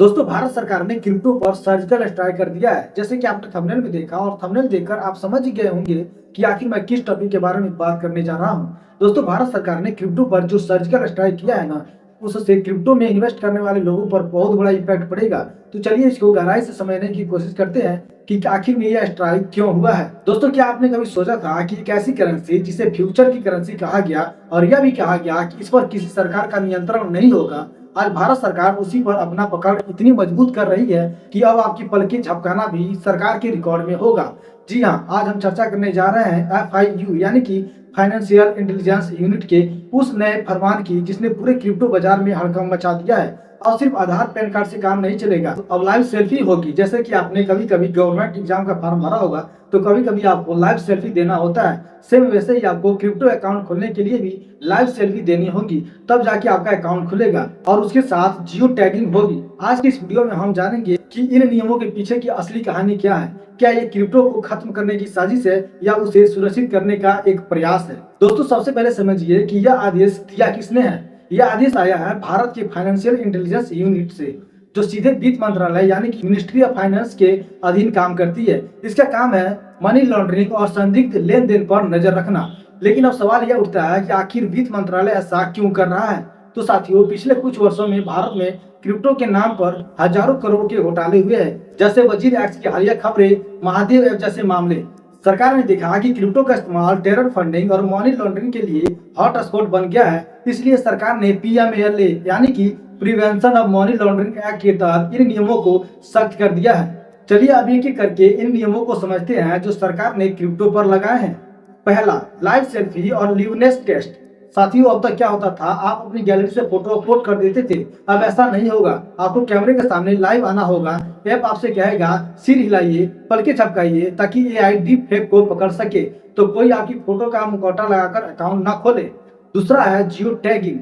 दोस्तों, भारत सरकार ने क्रिप्टो पर सर्जिकल स्ट्राइक कर दिया है। जैसे कि आपने थंबनेल में देखा और थंबनेल देखकर आप समझ गए होंगे कि आखिर मैं किस टॉपिक के बारे में बात करने जा रहा हूं। दोस्तों, भारत सरकार ने क्रिप्टो पर जो सर्जिकल स्ट्राइक किया है ना, उससे क्रिप्टो में इन्वेस्ट करने वाले लोगों पर बहुत बड़ा इम्पैक्ट पड़ेगा। तो चलिए इसको गहराई से समझने की कोशिश करते हैं कि आखिर में यह स्ट्राइक क्यों हुआ है। दोस्तों, क्या आपने कभी सोचा था कि एक ऐसी करेंसी जिसे फ्यूचर की करेंसी कहा गया और यह भी कहा गया कि इस पर किसी सरकार का नियंत्रण नहीं होगा, आज भारत सरकार उसी पर अपना पकड़ इतनी मजबूत कर रही है कि अब आपकी पलकें झपकाना भी सरकार के रिकॉर्ड में होगा। जी हाँ, आज हम चर्चा करने जा रहे हैं FIU यानी कि फाइनेंशियल इंटेलिजेंस यूनिट के उस नए फरमान की जिसने पूरे क्रिप्टो बाजार में हड़कंप मचा दिया है। और सिर्फ आधार पैन कार्ड से काम नहीं चलेगा, तो अब लाइव सेल्फी होगी। जैसे कि आपने कभी कभी गवर्नमेंट एग्जाम का फॉर्म भरा होगा तो कभी कभी आपको लाइव सेल्फी देना होता है। सेम वैसे ही आपको क्रिप्टो अकाउंट खोलने के लिए भी लाइव सेल्फी देनी होगी, तब जाके आपका अकाउंट खुलेगा और उसके साथ जियो टैगिंग होगी। आज की इस वीडियो में हम जानेंगे कि इन नियमों के पीछे की असली कहानी क्या है। क्या ये क्रिप्टो को खत्म करने की साजिश है या उसे सुरक्षित करने का एक प्रयास है। दोस्तों, सबसे पहले समझिए कि यह आदेश दिया किसने है। यह आदेश आया है भारत के फाइनेंशियल इंटेलिजेंस यूनिट से, जो सीधे वित्त मंत्रालय यानी कि मिनिस्ट्री ऑफ फाइनेंस के अधीन काम करती है। इसका काम है मनी लॉन्ड्रिंग और संदिग्ध लेन देन पर नजर रखना। लेकिन अब सवाल यह उठता है कि आखिर वित्त मंत्रालय ऐसा क्यों कर रहा है। तो साथियों, पिछले कुछ वर्षों में भारत में क्रिप्टो के नाम पर हजारों करोड़ के घोटाले हुए हैं। जैसे वजीर एक्ट की हालिया खबरें, महादेव ऐप जैसे मामले। सरकार ने देखा कि क्रिप्टो का इस्तेमाल टेरर फंडिंग और मनी लॉन्ड्रिंग के लिए हॉट स्पॉट बन गया है। इसलिए सरकार ने PMLA यानी कि prevention of money laundering act के तहत इन नियमों को सख्त कर दिया है। चलिए अब एक एक करके इन नियमों को समझते हैं जो सरकार ने क्रिप्टो पर लगाए हैं। पहला, लाइव सेल्फी और लिवनेस टेस्ट। साथियों, अब तक क्या होता था, आप अपनी गैलरी से फोटो अपलोड कर देते थे। अब ऐसा नहीं होगा, आपको कैमरे के सामने लाइव आना होगा। ऐप आपसे कहेगा सिर हिलाइए, पलके झपकाइए, ताकि AI डीप फेक को पकड़ सके, तो कोई आपकी फोटो का मुखौटा लगाकर अकाउंट ना खोले। दूसरा है जियो टैगिंग।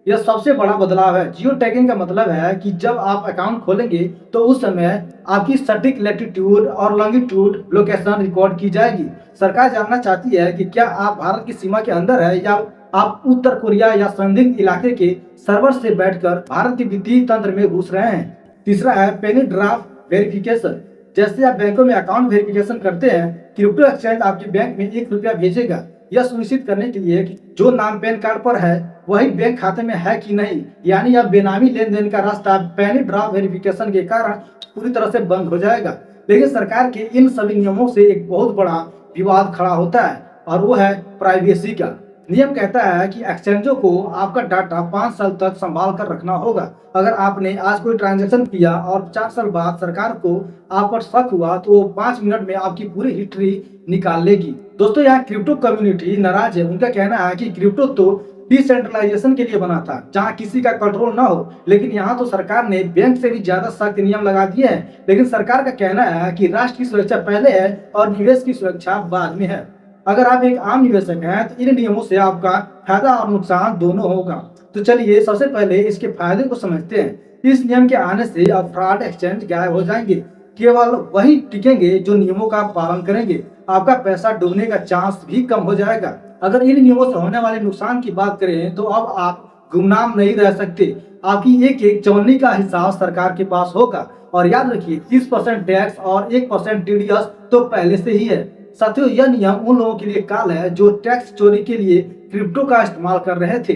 यह सबसे बड़ा बदलाव है। जियो टैगिंग का मतलब है कि जब आप अकाउंट खोलेंगे तो उस समय आपकी सटीक लैटिट्यूड और लॉन्गिट्यूड लोकेशन रिकॉर्ड की जाएगी। सरकार जानना चाहती है कि क्या आप भारत की सीमा के अंदर है या आप उत्तर कोरिया या संदिग्ध इलाके के सर्वर से बैठकर भारत के वित्तीय तंत्र में घुस रहे हैं। तीसरा है पेनी ड्राफ्ट वेरिफिकेशन। जैसे आप बैंकों में अकाउंट वेरिफिकेशन करते हैं, क्रिप्टो एक्सचेंज आपके बैंक में ₹1 भेजेगा, यह सुनिश्चित करने के लिए कि जो नाम पैन कार्ड पर है वही बैंक खाते में है कि नहीं। यानी अब बेनामी लेन देन का रास्ता पेनी ड्राफ्ट वेरिफिकेशन के कारण पूरी तरह से बंद हो जाएगा। लेकिन सरकार के इन सभी नियमों से एक बहुत बड़ा विवाद खड़ा होता है और वो है प्राइवेसी का। नियम कहता है कि एक्सचेंजों को आपका डाटा 5 साल तक संभाल कर रखना होगा। अगर आपने आज कोई ट्रांजैक्शन किया और 4 साल बाद सरकार को आप पर शक हुआ तो वो 5 मिनट में आपकी पूरी हिस्ट्री निकाल लेगी। दोस्तों, यहाँ क्रिप्टो कम्युनिटी नाराज है। उनका कहना है कि क्रिप्टो तो डिसेंट्रलाइजेशन के लिए बना था, जहाँ किसी का कंट्रोल ना हो। लेकिन यहाँ तो सरकार ने बैंक से भी ज्यादा सख्त नियम लगा दिए हैं। लेकिन सरकार का कहना है कि राष्ट्र की सुरक्षा पहले है और निवेश की सुरक्षा बाद में है। अगर आप एक आम निवेशक हैं तो इन नियमों से आपका फायदा और नुकसान दोनों होगा। तो चलिए सबसे पहले इसके फायदे को समझते हैं। इस नियम के आने से अब फ्रॉड एक्सचेंज गायब हो जाएंगे। केवल वही टिकेंगे जो नियमों का पालन करेंगे। आपका पैसा डूबने का चांस भी कम हो जाएगा। अगर इन नियमों से होने वाले नुकसान की बात करें तो अब आप गुमनाम नहीं रह सकते। आपकी एक एक चौनी का हिसाब सरकार के पास होगा। और याद रखिए, 30% टैक्स और 1% TDS तो पहले से ही है। साथियों, यह नियम उन लोगों के लिए काल है जो टैक्स चोरी के लिए क्रिप्टो का इस्तेमाल कर रहे थे।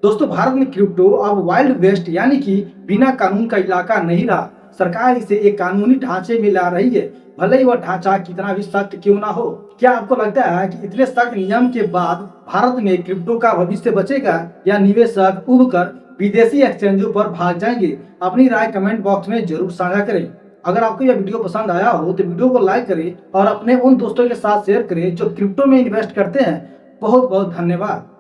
दोस्तों, भारत में क्रिप्टो अब वाइल्ड वेस्ट यानी कि बिना कानून का इलाका नहीं रहा। सरकार इसे एक कानूनी ढांचे में ला रही है, भले ही वह ढांचा कितना भी सख्त क्यों ना हो। क्या आपको लगता है कि इतने सख्त नियम के बाद भारत में क्रिप्टो का भविष्य बचेगा या निवेशक उबकर विदेशी एक्सचेंजों पर भाग जाएंगे? अपनी राय कमेंट बॉक्स में जरूर साझा करें। अगर आपको यह वीडियो पसंद आया हो तो वीडियो को लाइक करें और अपने उन दोस्तों के साथ शेयर करें जो क्रिप्टो में इन्वेस्ट करते हैं। बहुत बहुत धन्यवाद।